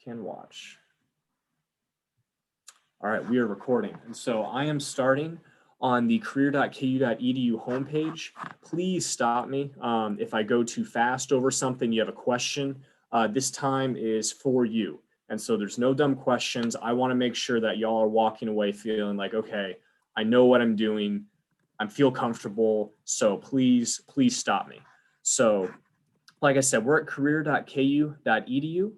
can watch. All right, we are recording. And so I am starting on the career.ku.edu homepage. Please stop me if I go too fast over something, you have a question. This time is for you. And so there's no dumb questions. I want to make sure that y'all are walking away feeling like, okay, I know what I'm doing. I feel comfortable. So please stop me. So like I said, we're at career.ku.edu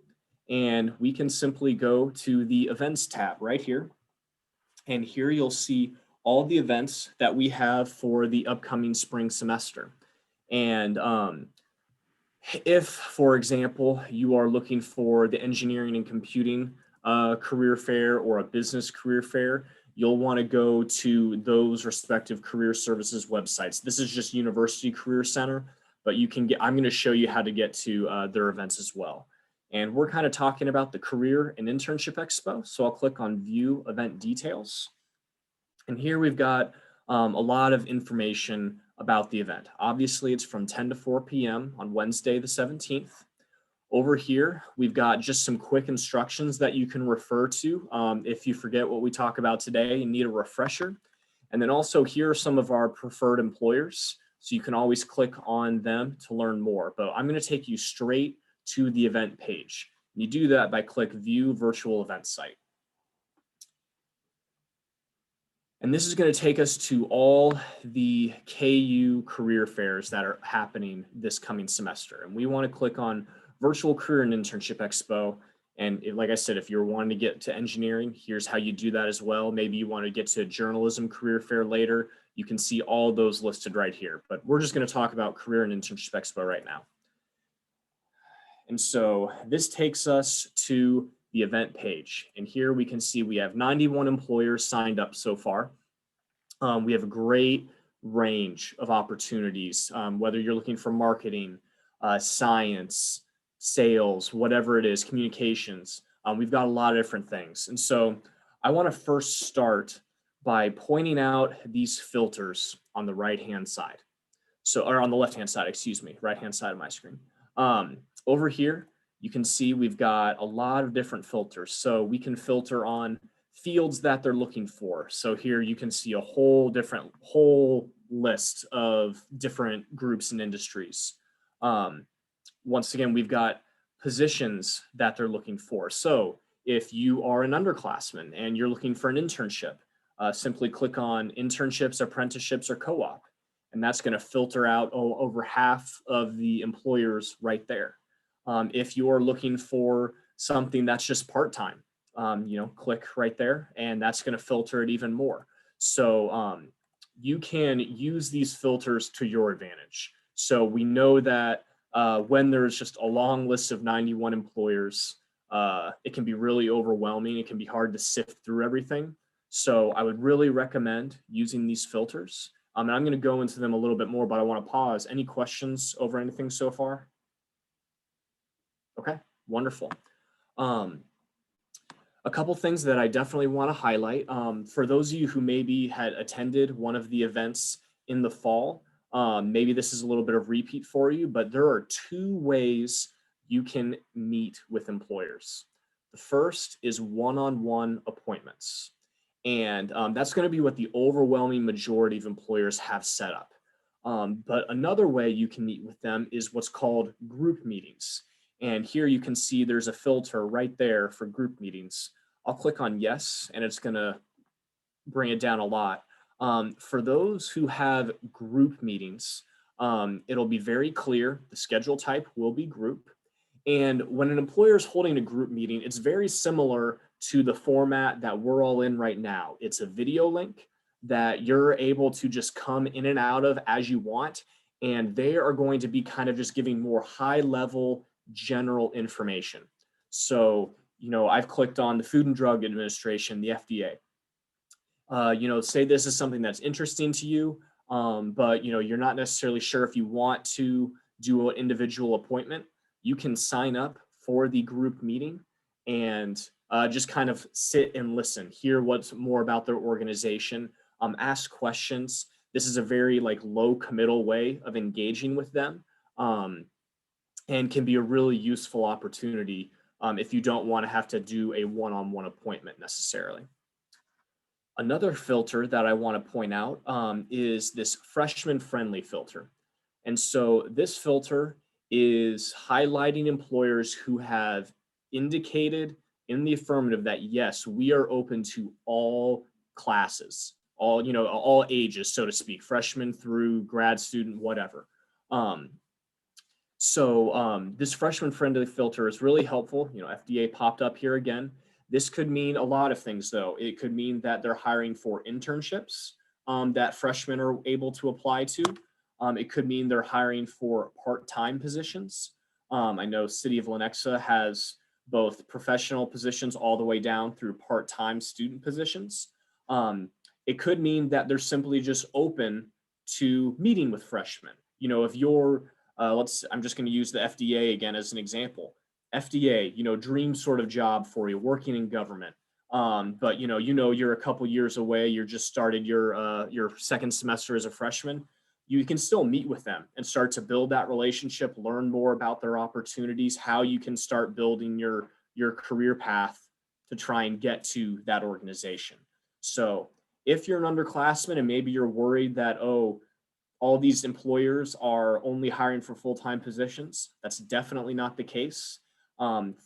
and we can simply go to the events tab right here. And here you'll see all the events that we have for the upcoming spring semester. And if, for example, you are looking for the engineering and computing career fair or a business career fair, you'll want to go to those respective career services websites. This is just University Career Center, but you can get, I'm going to show you how to get to their events as well. And we're kind of talking about the Career and Internship Expo. So I'll click on View Event Details. And here we've got a lot of information about the event. Obviously, it's from 10 to 4 p.m. on Wednesday, the 17th. Over here, we've got just some quick instructions that you can refer to if you forget what we talk about today and need a refresher. And then also here are some of our preferred employers. So you can always click on them to learn more. But I'm going to take you straight to the event page. You do that by click View Virtual Event Site. And this is going to take us to all the KU career fairs that are happening this coming semester. And we want to click on Virtual Career and Internship Expo. And like I said, if you're wanting to get to engineering, here's how you do that as well. Maybe you want to get to journalism career fair later. You can see all those listed right here. But we're just going to talk about Career and Internship Expo right now. And so this takes us to the event page. And here we can see we have 91 employers signed up so far. We have a great range of opportunities, whether you're looking for marketing, science, sales, whatever it is, communications. We've got a lot of different things. And so I want to first start by pointing out these filters on the right-hand side. So, or on the left-hand side, excuse me, right-hand side of my screen. Over here, you can see we've got a lot of different filters. So we can filter on fields that they're looking for. So here you can see a whole list of different groups and industries. Once again, we've got positions that they're looking for. So if you are an underclassman and you're looking for an internship, simply click on internships, apprenticeships, or co-op. And that's going to filter out over half of the employers right there. If you're looking for something that's just part-time, click right there, and that's going to filter it even more. So you can use these filters to your advantage. So we know that when there's just a long list of 91 employers, it can be really overwhelming. It can be hard to sift through everything. So I would really recommend using these filters. And I'm going to go into them a little bit more, but I want to pause. Any questions over anything so far? Okay, wonderful. A couple things that I definitely want to highlight. For those of you who maybe had attended one of the events in the fall, maybe this is a little bit of repeat for you, but there are two ways you can meet with employers. The first is one-on-one appointments. And that's going to be what the overwhelming majority of employers have set up. But another way you can meet with them is what's called group meetings. And here you can see there's a filter right there for group meetings. I'll click on yes, and it's going to bring it down a lot. For those who have group meetings, it'll be very clear. The schedule type will be group. And when an employer is holding a group meeting, it's very similar to the format that we're all in right now. It's a video link that you're able to just come in and out of as you want. And they are going to be kind of just giving more high level general information. So, I've clicked on the Food and Drug Administration, the FDA. Say this is something that's interesting to you, but you're not necessarily sure if you want to do an individual appointment. You can sign up for the group meeting and just kind of sit and listen, hear what's more about their organization, ask questions. This is a very low committal way of engaging with them, and can be a really useful opportunity if you don't want to have to do a one-on-one appointment necessarily. Another filter that I want to point out is this freshman-friendly filter. And so this filter is highlighting employers who have indicated in the affirmative that, yes, we are open to all classes, all ages, so to speak, freshman through grad student, whatever. This freshman-friendly filter is really helpful. FDA popped up here again. This could mean a lot of things, though. It could mean that they're hiring for internships that freshmen are able to apply to. It could mean they're hiring for part-time positions. I know City of Lenexa has both professional positions all the way down through part-time student positions. It could mean that they're simply just open to meeting with freshmen. If you're, I'm just going to use the FDA again as an example. FDA, dream sort of job for you, working in government. But you're a couple years away. You're just started your second semester as a freshman. You can still meet with them and start to build that relationship, learn more about their opportunities, how you can start building your career path to try and get to that organization. So if you're an underclassman and maybe you're worried that, oh, all these employers are only hiring for full-time positions, that's definitely not the case.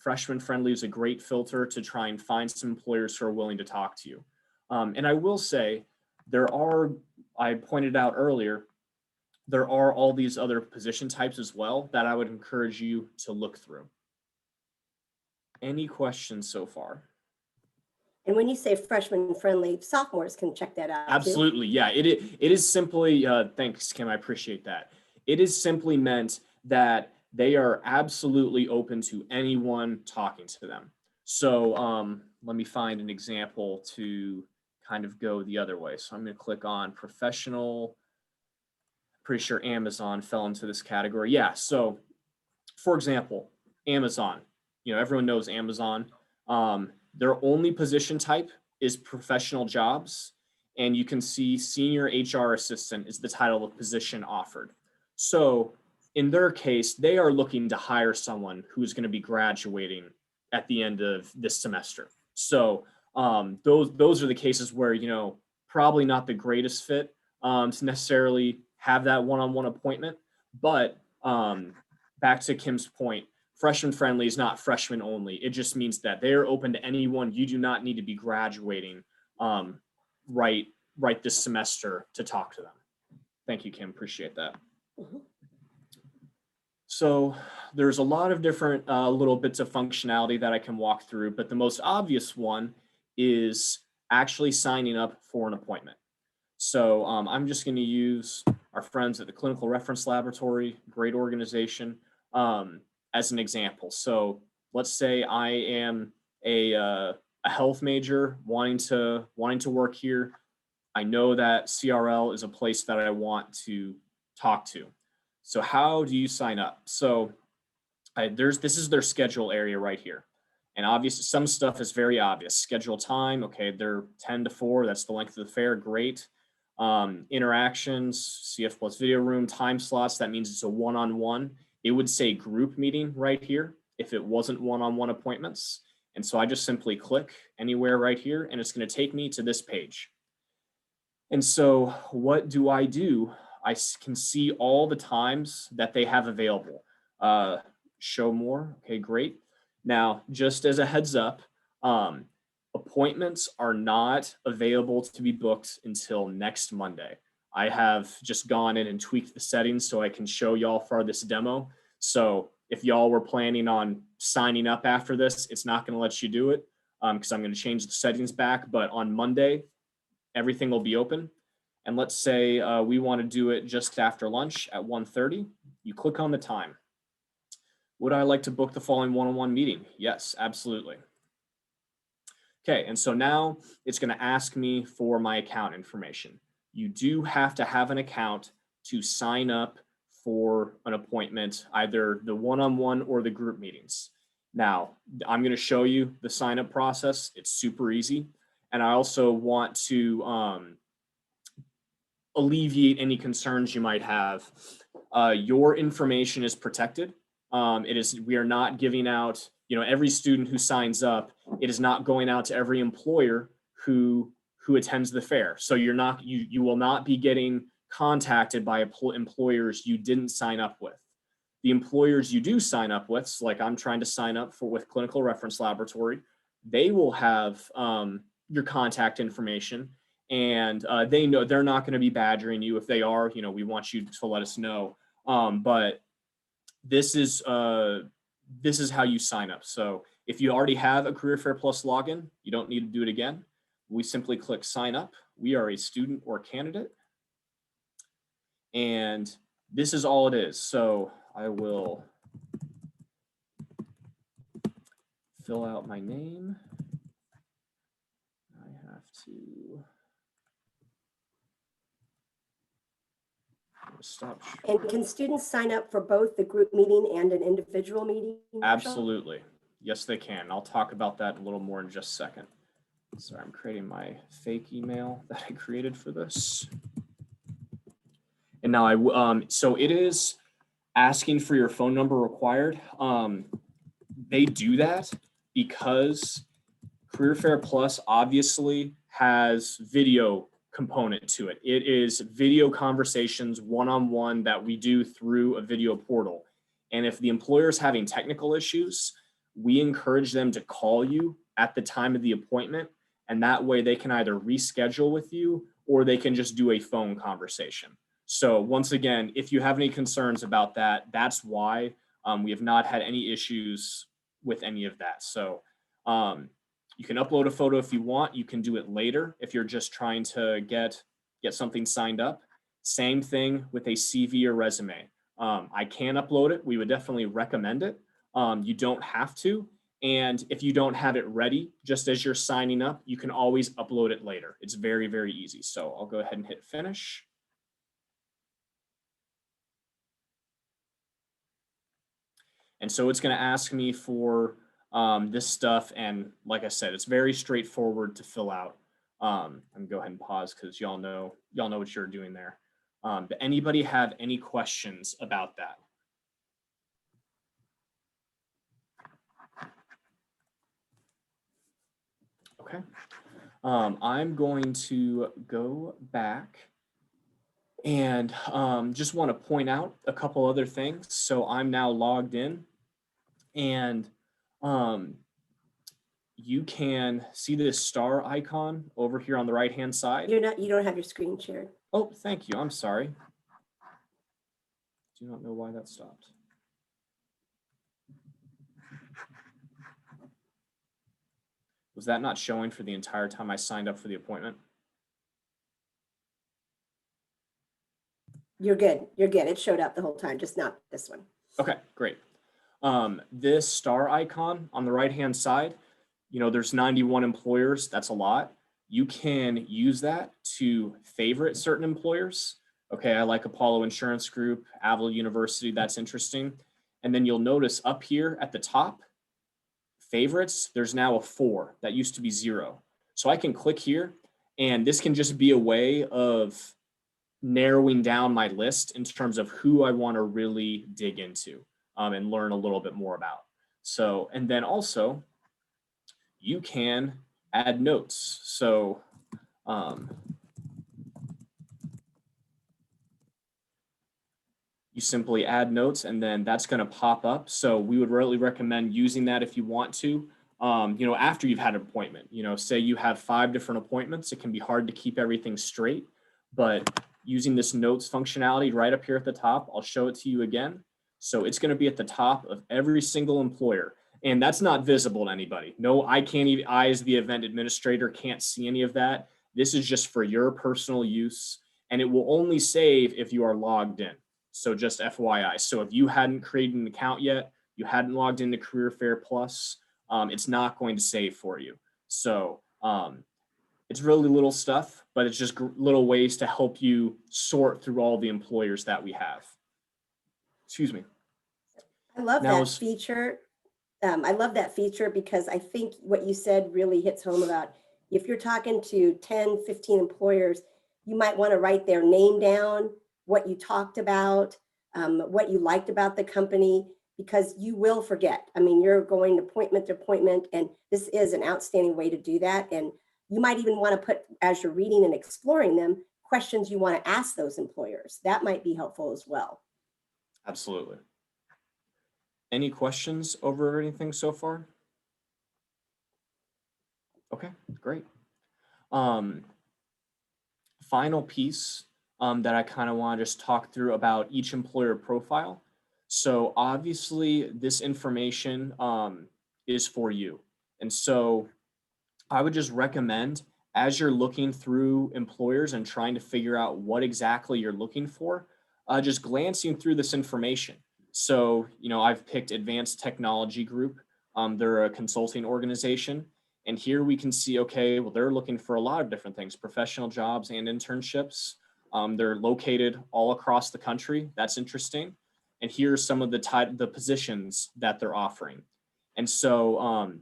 Freshman friendly is a great filter to try and find some employers who are willing to talk to you. And I will say, I pointed out earlier, there are all these other position types as well that I would encourage you to look through. Any questions so far? And when you say freshman friendly, sophomores can check that out. Absolutely. Too. Yeah, it is simply, thanks, Kim, I appreciate that. It is simply meant that they are absolutely open to anyone talking to them. So let me find an example to kind of go the other way. So I'm going to click on professional. Pretty sure Amazon fell into this category. Yeah. So for example, Amazon, everyone knows Amazon. Their only position type is professional jobs. And you can see senior HR assistant is the title of position offered. So in their case, they are looking to hire someone who's going to be graduating at the end of this semester. So those are the cases where, probably not the greatest fit to necessarily have that one-on-one appointment. But back to Kim's point, freshman friendly is not freshman only. It just means that they're open to anyone. You do not need to be graduating right this semester to talk to them. Thank you, Kim. Appreciate that. Mm-hmm. So there's a lot of different little bits of functionality that I can walk through, but the most obvious one is actually signing up for an appointment. So I'm just going to use our friends at the Clinical Reference Laboratory, great organization, as an example. So let's say I am a health major wanting to work here. I know that CRL is a place that I want to talk to. So how do you sign up? So this is their schedule area right here. And obviously some stuff is very obvious. Schedule time, okay, they're 10 to 4, that's the length of the fair, great. Interactions, CF Plus video room, time slots, that means it's a one-on-one. It would say group meeting right here if it wasn't one-on-one appointments. And so I just simply click anywhere right here and it's going to take me to this page. And so what do? I can see all the times that they have available. Show more. Okay, great. Now, just as a heads up, appointments are not available to be booked until next Monday. I have just gone in and tweaked the settings so I can show y'all for this demo. So if y'all were planning on signing up after this, it's not going to let you do it because I'm going to change the settings back. But on Monday, everything will be open. And let's say we want to do it just after lunch at 1:30. You click on the time. Would I like to book the following one-on-one meeting? Yes, absolutely. Okay, and so now it's going to ask me for my account information. You do have to have an account to sign up for an appointment, either the one-on-one or the group meetings. Now, I'm going to show you the sign-up process. It's super easy. And I also want to alleviate any concerns you might have. Your information is protected. We are not giving out, every student who signs up, it is not going out to every employer who attends the fair. So you will not be getting contacted by employers you didn't sign up with. The employers you do sign up with, so like I'm trying to sign up with Clinical Reference Laboratory, they will have your contact information, and they know they're not going to be badgering you. If they are, we want you to let us know. But this is how you sign up. So if you already have a Career Fair Plus login, you don't need to do it again. We simply click sign up. We are a student or candidate. And this is all it is. So I will fill out my name. I have to stop. And can students sign up for both the group meeting and an individual meeting? Marshall? Absolutely. Yes, they can. I'll talk about that a little more in just a second. Sorry, I'm creating my fake email that I created for this. And now so it is asking for your phone number required. They do that because Career Fair Plus obviously has video component to it. It is video conversations one-on-one that we do through a video portal. And if the employer is having technical issues, we encourage them to call you at the time of the appointment. And that way they can either reschedule with you or they can just do a phone conversation. So once again, if you have any concerns about that, that's why we have not had any issues with any of that. So you can upload a photo if you want. You can do it later if you're just trying to get something signed up. Same thing with a CV or resume. I can upload it. We would definitely recommend it. You don't have to. And if you don't have it ready, just as you're signing up, you can always upload it later. It's very, very easy. So I'll go ahead and hit finish. And so it's going to ask me for this stuff. And like I said, it's very straightforward to fill out. I'm going to go ahead and pause because y'all know what you're doing there. But anybody have any questions about that? Okay. I'm going to go back and just want to point out a couple other things. So I'm now logged in. And you can see this star icon over here on the right hand side. You don't have your screen shared. Oh, thank you. I'm sorry. Do not know why that stopped. Was that not showing for the entire time I signed up for the appointment? You're good. You're good. It showed up the whole time, just not this one. Okay, great. This star icon on the right-hand side, there's 91 employers. That's a lot. You can use that to favorite certain employers. Okay, I like Apollo Insurance Group, Avila University. That's interesting. And then you'll notice up here at the top, favorites, there's now a 4. That used to be 0. So I can click here, and this can just be a way of narrowing down my list in terms of who I want to really dig into and learn a little bit more about. So, and then also you can add notes. So you simply add notes and then that's going to pop up. So we would really recommend using that if you want to, after you've had an appointment. Say you have 5 different appointments, it can be hard to keep everything straight, but using this notes functionality right up here at the top, I'll show it to you again. So it's going to be at the top of every single employer, and that's not visible to anybody. No, I as the event administrator, can't see any of that. This is just for your personal use, and it will only save if you are logged in. So just FYI. So if you hadn't created an account yet, you hadn't logged into Career Fair Plus, it's not going to save for you. So it's really little stuff, but it's just little ways to help you sort through all the employers that we have. Excuse me. I love that feature. I love that feature because I think what you said really hits home about if you're talking to 10, 15 employers, you might want to write their name down, what you talked about, what you liked about the company, because you will forget. I mean, you're going appointment to appointment, and this is an outstanding way to do that. And you might even want to put, as you're reading and exploring them, questions you want to ask those employers. That might be helpful as well. Absolutely. Any questions over anything so far? Okay, great. Final piece that I kind of want to just talk through about each employer profile. So obviously this information is for you. And so I would just recommend, as you're looking through employers and trying to figure out what exactly you're looking for, just glancing through this information. So, I've picked Advanced Technology Group. They're a consulting organization. And here we can see, okay, well, they're looking for a lot of different things, professional jobs and internships. They're located all across the country. That's interesting. And here's some of the positions that they're offering. And so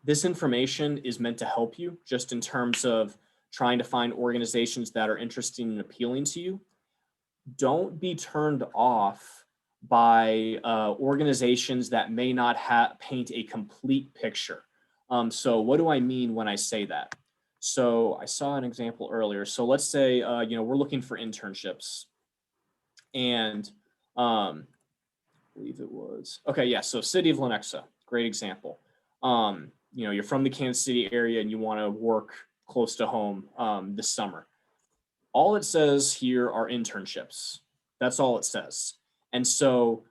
this information is meant to help you just in terms of trying to find organizations that are interesting and appealing to you. Don't be turned off by organizations that may not paint a complete picture. So what do I mean when I say that? So I saw an example earlier. So let's say, we're looking for internships, and I believe it was, okay, yeah. So City of Lenexa, great example. You're from the Kansas City area and you want to work close to home this summer. All it says here are internships. That's all it says. And so,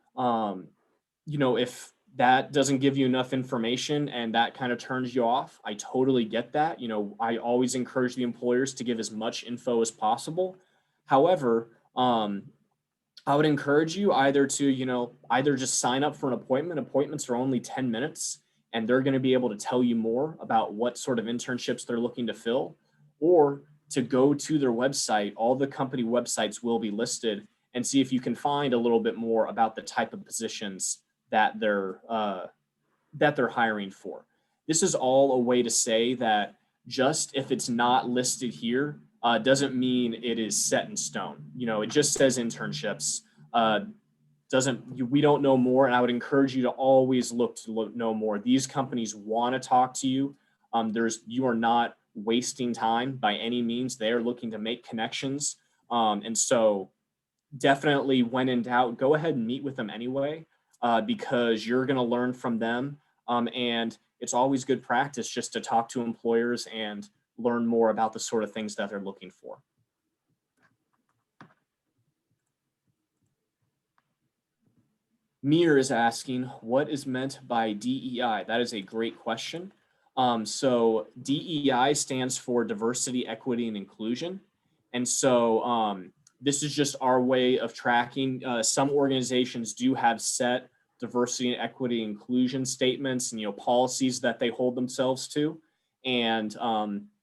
if that doesn't give you enough information and that kind of turns you off, I totally get that. I always encourage the employers to give as much info as possible. However, I would encourage you either to, either just sign up for an appointment. Appointments are only 10 minutes and they're going to be able to tell you more about what sort of internships they're looking to fill, or to go to their website. All the company websites will be listed, and see if you can find a little bit more about the type of positions that they're hiring for. This is all a way to say that just if it's not listed here, doesn't mean it is set in stone. It just says internships. We don't know more, and I would encourage you to always look to know more. These companies want to talk to you. You are not wasting time by any means. They are looking to make connections, and so definitely, when in doubt, go ahead and meet with them anyway, because you're going to learn from them, and it's always good practice just to talk to employers and learn more about the sort of things that they're looking for. Mir is asking, what is meant by DEI? That is a great question. So DEI stands for diversity, equity, and inclusion. And so this is just our way of tracking. Some organizations do have set diversity and equity inclusion statements and policies that they hold themselves to. And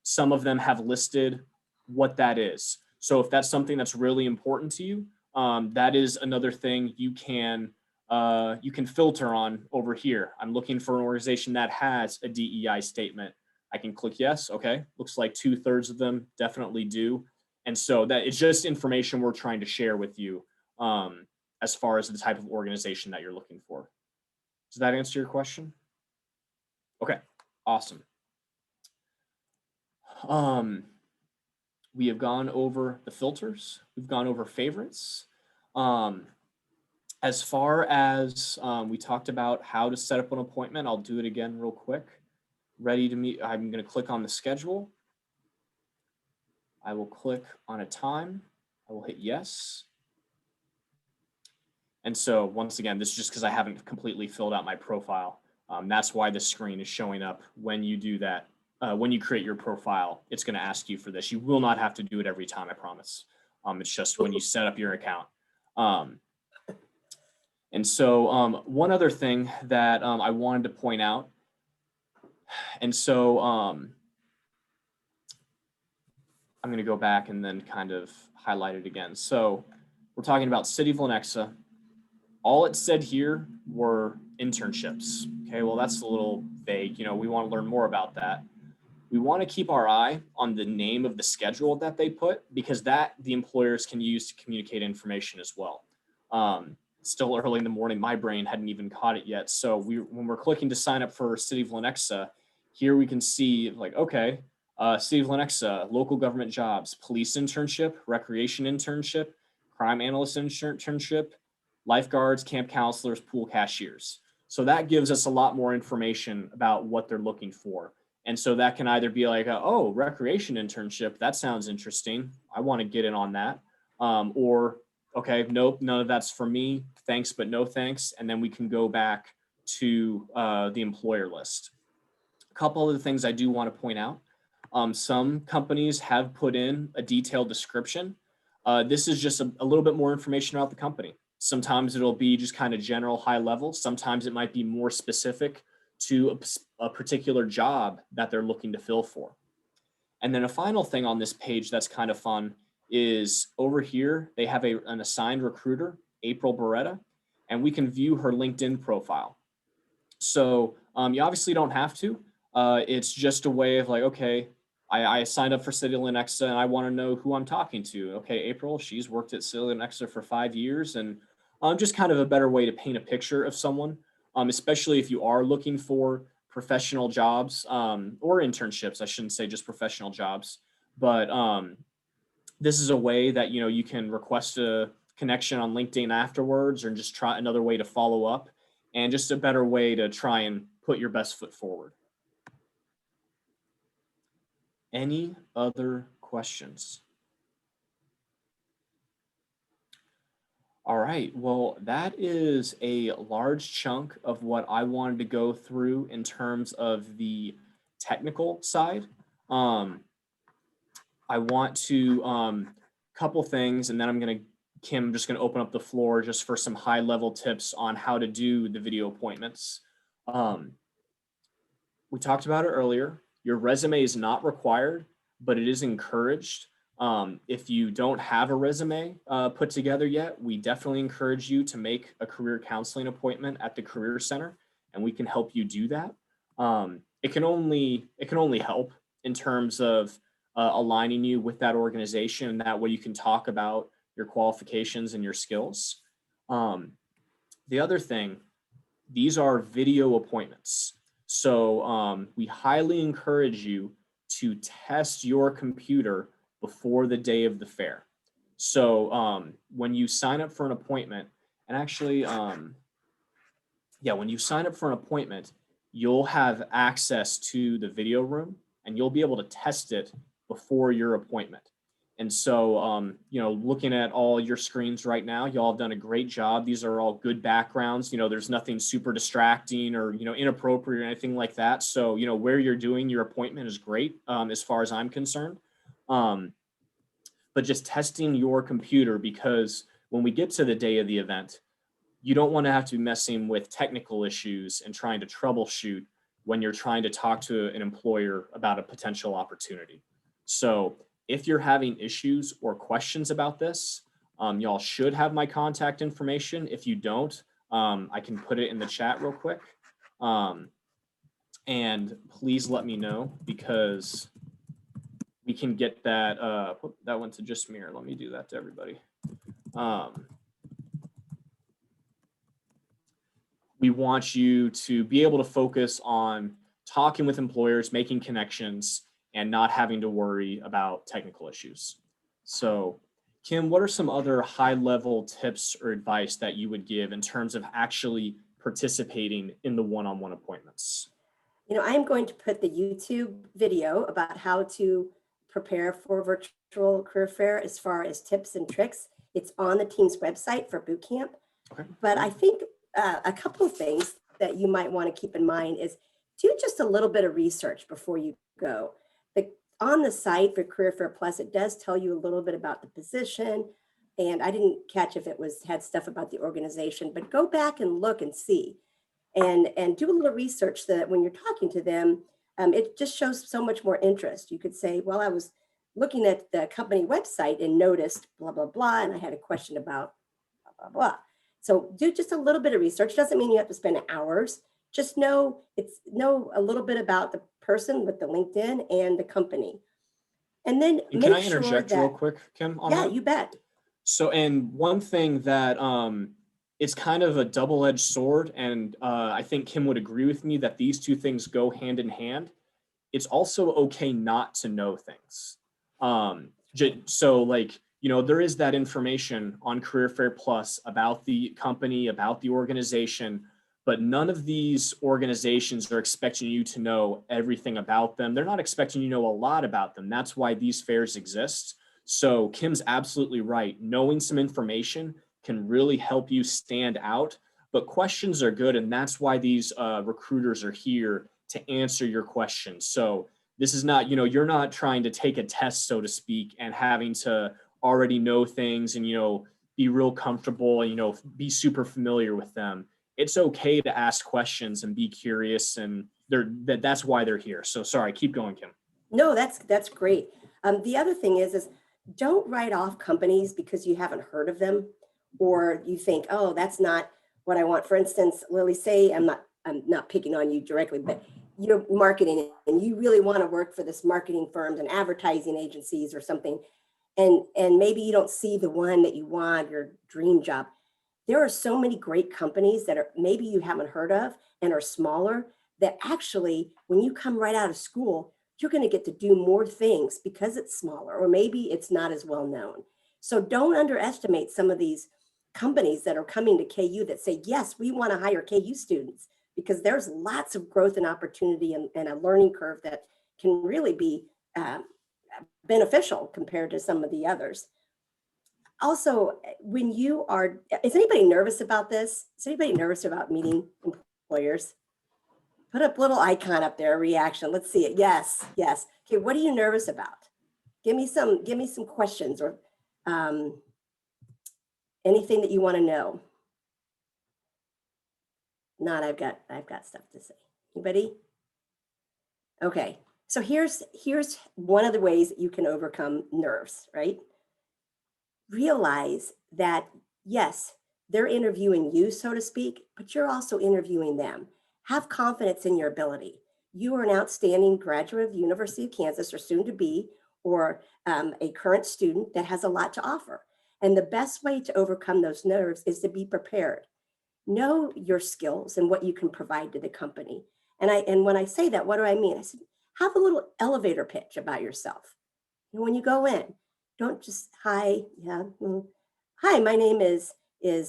some of them have listed what that is. So if that's something that's really important to you, that is another thing you can filter on over here. I'm looking for an organization that has a DEI statement. I can click yes. Okay, looks like 2/3 of them definitely do. And so that it's just information we're trying to share with you as far as the type of organization that you're looking for. Does that answer your question? Okay, awesome. We have gone over the filters. We've gone over favorites. As far as we talked about how to set up an appointment, I'll do it again real quick. Ready to meet, I'm going to click on the schedule. I will click on a time. I will hit yes. And so once again, this is just because I haven't completely filled out my profile. That's why the screen is showing up when you do that. When you create your profile, it's going to ask you for this. You will not have to do it every time, I promise. It's just when you set up your account. And so one other thing that I wanted to point out, and so I'm going to go back and then kind of highlight it again. So we're talking about City of Lenexa. All it said here were internships. Okay, well, that's a little vague. We want to learn more about that. We want to keep our eye on the name of the schedule that they put, because that the employers can use to communicate information as well. still early in the morning. My brain hadn't even caught it yet. So when we're clicking to sign up for City of Lenexa, here we can see like, okay, City of Lenexa, local government jobs, police internship, recreation internship, crime analyst internship, lifeguards, camp counselors, pool cashiers. So that gives us a lot more information about what they're looking for. And so that can either be like, oh, recreation internship, that sounds interesting. I want to get in on that. Or, okay, nope, none of that's for me. Thanks, but no thanks. And then we can go back to the employer list. A couple of the things I do want to point out. Some companies have put in a detailed description. This is just a little bit more information about the company. Sometimes it'll be just kind of general high level. Sometimes it might be more specific to a particular job that they're looking to fill for. And then a final thing on this page that's kind of fun is over here, they have an assigned recruiter, April Beretta, and we can view her LinkedIn profile. So you obviously don't have to. It's just a way of like, okay, I signed up for City of Lenexa and I want to know who I'm talking to. Okay, April, she's worked at City of Lenexa for 5 years, and just kind of a better way to paint a picture of someone, especially if you are looking for professional jobs or internships. I shouldn't say just professional jobs, but this is a way that you can request a connection on LinkedIn afterwards, or just try another way to follow up, and just a better way to try and put your best foot forward. Any other questions? All right, well, that is a large chunk of what I wanted to go through in terms of the technical side. I want to couple things, and then Kim, I'm just gonna open up the floor just for some high level tips on how to do the video appointments. We talked about it earlier. Your resume is not required, but it is encouraged. If you don't have a resume put together yet, we definitely encourage you to make a career counseling appointment at the Career Center, and we can help you do that. It can only help in terms of aligning you with that organization, and that way you can talk about your qualifications and your skills. The other thing, these are video appointments. So we highly encourage you to test your computer before the day of the fair. So when you sign up for an appointment, and actually, when you sign up for an appointment, you'll have access to the video room, and you'll be able to test it before your appointment. And so, looking at all your screens right now, y'all have done a great job. These are all good backgrounds. There's nothing super distracting or, inappropriate or anything like that. So, where you're doing your appointment is great as far as I'm concerned. But just testing your computer, because when we get to the day of the event, you don't want to have to be messing with technical issues and trying to troubleshoot when you're trying to talk to an employer about a potential opportunity. So if you're having issues or questions about this, y'all should have my contact information. If you don't, I can put it in the chat real quick. And please let me know, because we can get that. That went to just Mir. Let me do that to everybody. We want you to be able to focus on talking with employers, making connections, and not having to worry about technical issues. So, Kim, what are some other high-level tips or advice that you would give in terms of actually participating in the one-on-one appointments? I'm going to put the YouTube video about how to prepare for virtual career fair as far as tips and tricks. It's on the team's website for boot camp. Okay. But I think a couple of things that you might want to keep in mind is do just a little bit of research before you go. On the site for Career Fair Plus, it does tell you a little bit about the position, and I didn't catch if it had stuff about the organization, but go back and look and see, and do a little research so that when you're talking to them, it just shows so much more interest. You could say, well, I was looking at the company website and noticed blah, blah, blah, and I had a question about blah, blah, blah. So do just a little bit of research. Doesn't mean you have to spend hours. Just know a little bit about the person with the LinkedIn and the company. And then can I interject real quick, Kim, on that? Yeah, you bet. So, and one thing that it's kind of a double-edged sword. And I think Kim would agree with me that these two things go hand in hand. It's also okay not to know things. So like, there is that information on Career Fair Plus about the company, about the organization, but none of these organizations are expecting you to know everything about them. They're not expecting you to know a lot about them. That's why these fairs exist. So Kim's absolutely right. Knowing some information can really help you stand out, but questions are good. And that's why these recruiters are here to answer your questions. So this is not, you're not trying to take a test, so to speak, and having to already know things and, be real comfortable and, be super familiar with them. It's okay to ask questions and be curious, and that's why they're here. So sorry, keep going, Kim. No, that's great. The other thing is don't write off companies because you haven't heard of them, or you think, oh, that's not what I want. For instance, Lily, say I'm not picking on you directly, but you're marketing and you really want to work for this marketing firms and advertising agencies or something, and maybe you don't see the one that you want, your dream job. There are so many great companies that are maybe you haven't heard of and are smaller, that actually when you come right out of school, you're going to get to do more things because it's smaller, or maybe it's not as well known. So don't underestimate some of these companies that are coming to KU that say, yes, we want to hire KU students, because there's lots of growth and opportunity and a learning curve that can really be beneficial compared to some of the others. Also, when you are, is anybody nervous about this? Is anybody nervous about meeting employers? Put a little icon up there, reaction. Let's see it. Yes, yes. Okay, what are you nervous about? Give me some questions, or anything that you want to know. Not, I've got stuff to say. Anybody? Okay, so here's one of the ways that you can overcome nerves, right? Realize that, yes, they're interviewing you, so to speak, but you're also interviewing them. Have confidence in your ability. You are an outstanding graduate of the University of Kansas, or soon to be, or a current student that has a lot to offer. And the best way to overcome those nerves is to be prepared. Know your skills and what you can provide to the company. And when I say that, what do I mean? I said, have a little elevator pitch about yourself. And when you go in, don't just, hi, yeah, hi, my name is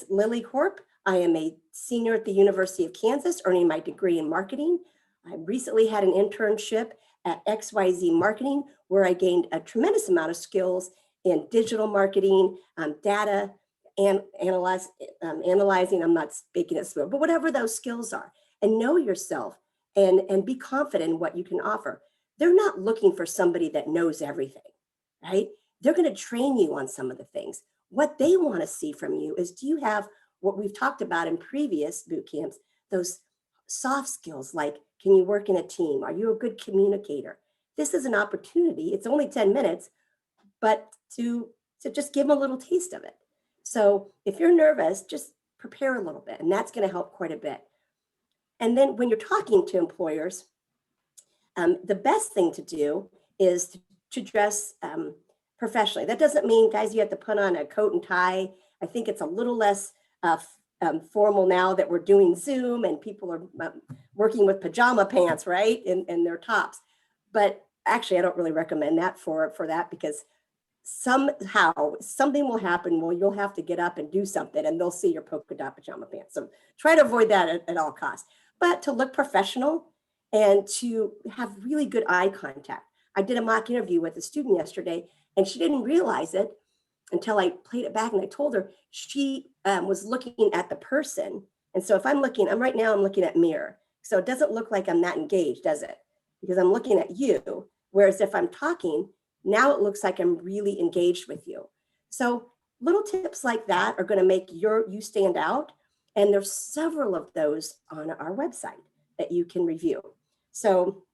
Lily Corp. I am a senior at the University of Kansas, earning my degree in marketing. I recently had an internship at XYZ Marketing, where I gained a tremendous amount of skills in digital marketing, data, and analyzing, I'm not speaking it slow, but whatever those skills are. And know yourself and be confident in what you can offer. They're not looking for somebody that knows everything, right? They're going to train you on some of the things. What they want to see from you is, do you have what we've talked about in previous boot camps, those soft skills, like, can you work in a team? Are you a good communicator? This is an opportunity. It's only 10 minutes, but to just give them a little taste of it. So if you're nervous, just prepare a little bit, and that's going to help quite a bit. And then when you're talking to employers, the best thing to do is to dress professionally. That doesn't mean, guys, you have to put on a coat and tie. I think it's a little less formal now that we're doing Zoom and people are working with pajama pants, right? And their tops. But actually, I don't really recommend that for that, because somehow something will happen where you'll have to get up and do something and they'll see your polka dot pajama pants. So try to avoid that at all costs. But to look professional and to have really good eye contact. I did a mock interview with a student yesterday, and she didn't realize it until I played it back, and I told her she was looking at the person. And so if I'm looking at mirror. So it doesn't look like I'm not engaged, does it? Because I'm looking at you. Whereas if I'm talking, now it looks like I'm really engaged with you. So little tips like that are going to make you stand out. And there's several of those on our website that you can review. So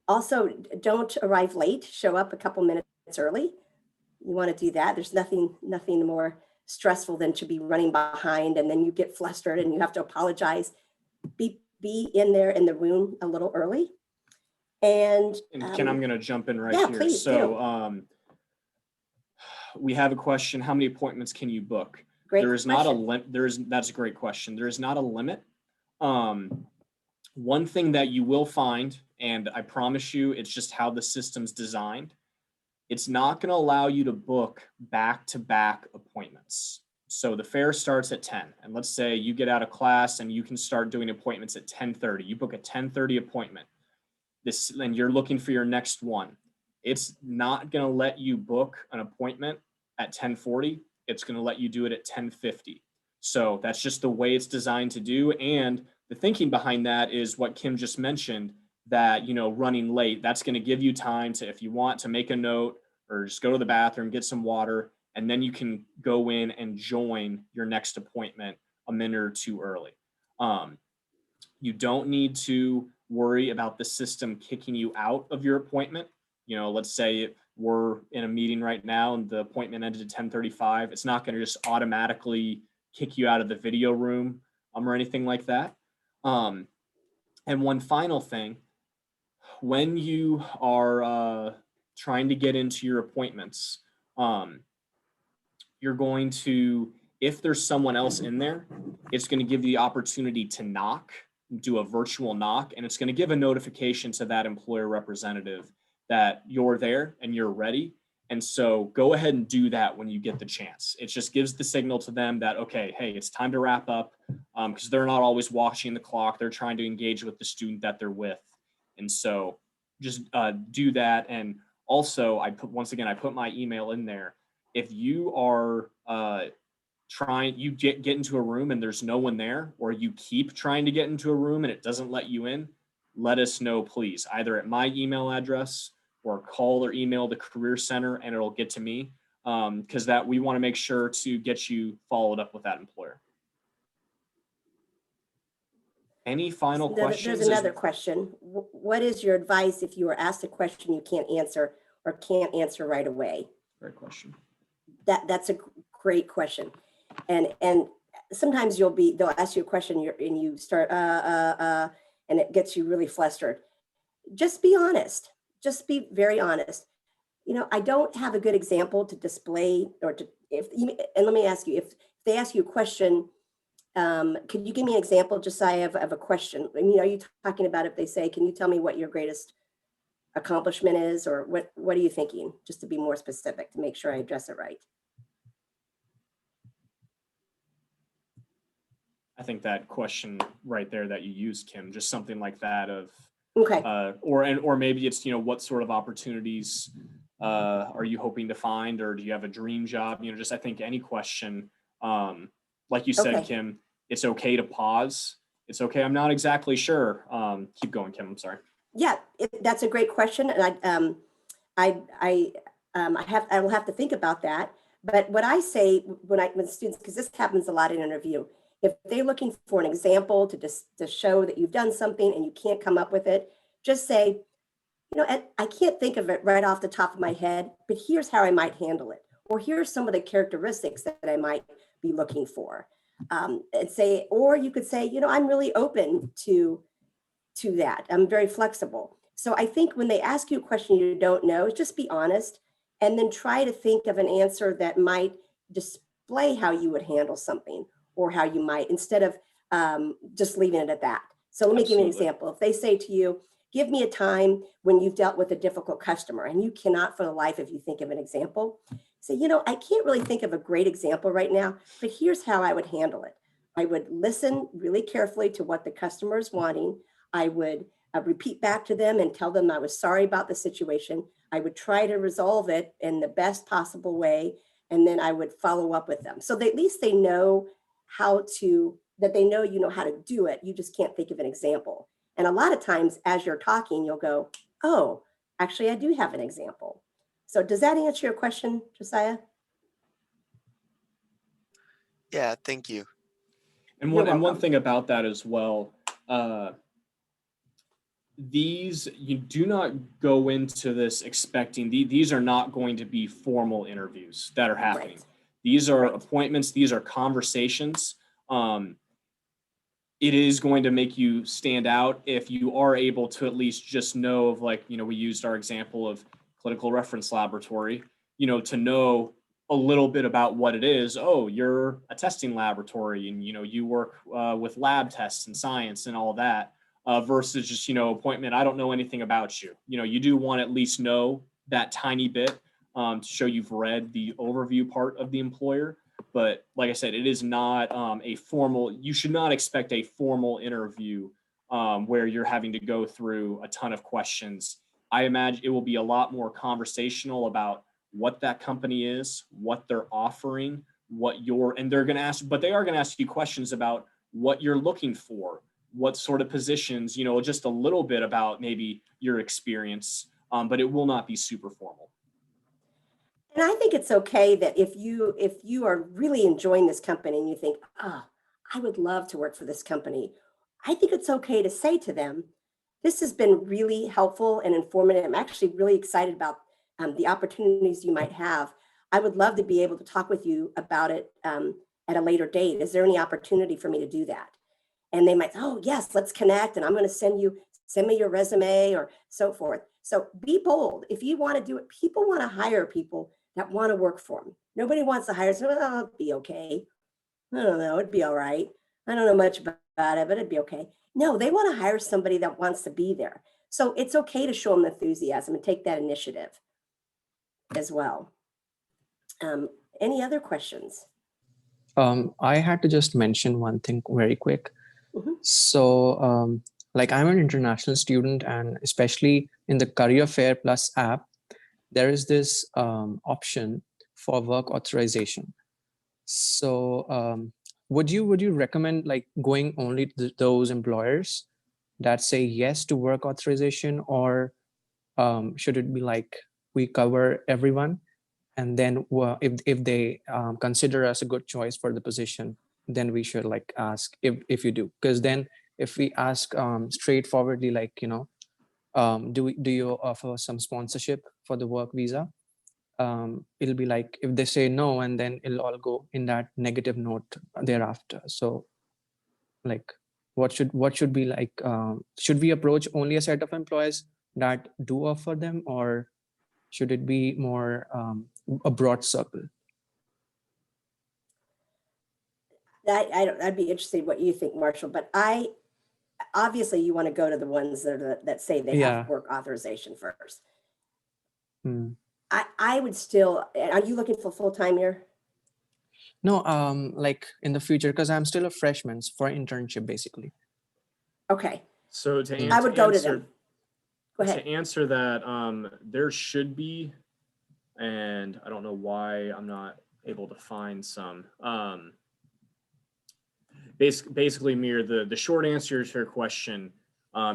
also, don't arrive late. Show up a couple minutes early. You want to do that. There's nothing more stressful than to be running behind, and then you get flustered and you have to apologize. Be in there in the room a little early. And Ken, I'm going to jump in right here. Please so we have a question: how many appointments can you book? Great There is not a question. limit. That's a great question. There is not a limit. One thing that you will find, and I promise you, it's just how the system's designed. It's not going to allow you to book back-to-back appointments. So the fair starts at 10, and let's say you get out of class and you can start doing appointments at 10:30. You book a 10:30 appointment. And you're looking for your next one. It's not going to let you book an appointment at 10:40. It's going to let you do it at 10:50. So that's just the way it's designed to do. And the thinking behind that is what Kim just mentioned, that, running late, that's going to give you time to, if you want to make a note or just go to the bathroom, get some water, and then you can go in and join your next appointment a minute or two early. You don't need to worry about the system kicking you out of your appointment. Let's say we're in a meeting right now and the appointment ended at 10:35. It's not going to just automatically kick you out of the video room or anything like that. And one final thing, when you are trying to get into your appointments, you're going to, if there's someone else in there, it's going to give you the opportunity to knock, do a virtual knock, and it's going to give a notification to that employer representative that you're there and you're ready. And so go ahead and do that when you get the chance. It just gives the signal to them that, okay, hey, it's time to wrap up, because they're not always watching the clock. They're trying to engage with the student that they're with. And so just do that. And also, I put my email in there. If you are you get into a room and there's no one there, or you keep trying to get into a room and it doesn't let you in, let us know, please, either at my email address or call or email the Career Center and it'll get to me, because that we want to make sure to get you followed up with that employer. Any final questions? There's another question. What is your advice if you are asked a question you can't answer or can't answer right away? Great question. That's a great question. And sometimes they'll ask you a question and you start, and it gets you really flustered. Just be honest. Just be very honest. I don't have a good example to display and let me ask you, if they ask you a question, could you give me an example, Josiah, of a question? Are you talking about if they say, can you tell me what your greatest accomplishment is, or what are you thinking? Just to be more specific, to make sure I address it right. I think that question right there that you used, Kim, just something like that of, okay. Or maybe it's, what sort of opportunities are you hoping to find, or do you have a dream job? I think any question, like you said, Okay. Kim, it's okay to pause. It's okay. I'm not exactly sure. Keep going, Kim. I'm sorry. Yeah, that's a great question, and I will have to think about that. But what I say when students, because this happens a lot in interview, if they're looking for an example to show that you've done something and you can't come up with it, just say, I can't think of it right off the top of my head, but here's how I might handle it, or here's some of the characteristics that I might be looking for, and say, or you could say, I'm really open to that. I'm very flexible. So I think when they ask you a question you don't know, just be honest and then try to think of an answer that might display how you would handle something, or how you might, instead of just leaving it at that. So let me give you an example. If they say to you, give me a time when you've dealt with a difficult customer, and you cannot for the life of you think of an example, say, I can't really think of a great example right now, but here's how I would handle it. I would listen really carefully to what the customer is wanting. I would repeat back to them and tell them I was sorry about the situation. I would try to resolve it in the best possible way. And then I would follow up with them. So at least they know that they know you know how to do it. You just can't think of an example. And a lot of times as you're talking, you'll go, oh, actually, I do have an example. So does that answer your question, Josiah? Yeah, thank you. And one thing about that as well, you do not go into this expecting these are not going to be formal interviews that are happening. Right. These are appointments. These are conversations. It is going to make you stand out if you are able to at least just know of, we used our example of clinical reference laboratory, to know, a little bit about what it is. Oh, you're a testing laboratory and, you work with lab tests and science and all that, versus just, appointment. I don't know anything about you. You do want to at least know that tiny bit to show you've read the overview part of the employer. But like I said, it is not a formal, you should not expect a formal interview where you're having to go through a ton of questions. I imagine it will be a lot more conversational about what that company is, what they're offering, and they're going to ask, but they are going to ask you questions about what you're looking for, what sort of positions, just a little bit about maybe your experience, but it will not be super formal. And I think it's okay that if you are really enjoying this company and you think, I would love to work for this company, I think it's okay to say to them, this has been really helpful and informative. I'm actually really excited about the opportunities you might have. I would love to be able to talk with you about it at a later date. Is there any opportunity for me to do that? And they might say, oh, yes, let's connect. And I'm going to send me your resume or so forth. So be bold. If you want to do it, people want to hire people that want to work for them. Nobody wants to hire someone, oh, it'd be okay. I don't know, it'd be all right. I don't know much about it, but it'd be okay. No, they want to hire somebody that wants to be there. So it's okay to show them enthusiasm and take that initiative as well. Any other questions? I had to just mention one thing very quick. Mhm. So, like I'm an international student, and especially in the Career Fair Plus app, there is this option for work authorization. So, would you recommend like going only to those employers that say yes to work authorization, or should it be like we cover everyone? And then if they consider us a good choice for the position, then we should like ask if you do, because then if we ask straightforwardly, like, do you offer some sponsorship for the work visa, it'll be like if they say no, and then it'll all go in that negative note thereafter. So like what should be like, should we approach only a set of employers that do offer them, or should it be more a broad circle? I'd be interested in what you think, Marshall, but obviously you want to go to the ones that say they Yeah. have work authorization first. Hmm. I would still, are you looking for full-time here? No, like in the future, because I'm still a freshman for internship, basically. Okay, So to Mm. I would go to answer, them. Go ahead. to answer that, there should be, and I don't know why I'm not able to find some. Basically, Mir, the short answer to your question,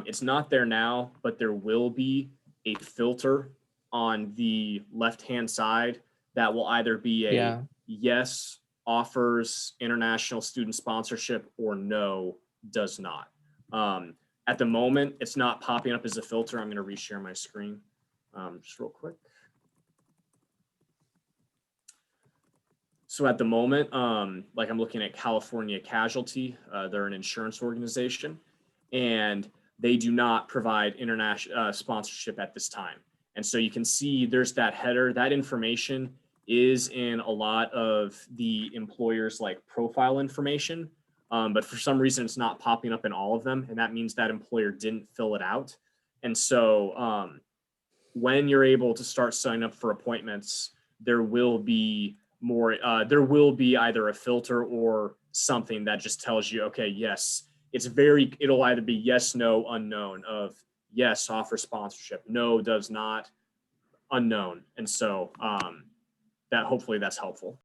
it's not there now, but there will be a filter on the left-hand side that will either be a Yeah. yes, offers international student sponsorship, or no, does not. At the moment, it's not popping up as a filter. I'm going to reshare my screen just real quick. So at the moment, like I'm looking at California Casualty, they're an insurance organization, and they do not provide international sponsorship at this time. And so you can see there's that header. That information is in a lot of the employers' like profile information, but for some reason it's not popping up in all of them, and that means that employer didn't fill it out. And so when you're able to start signing up for appointments, there will be more, there will be either a filter or something that just tells you, okay, yes, it'll either be yes, no, unknown, of yes, offer sponsorship, no, does not, unknown. And so hopefully that's helpful.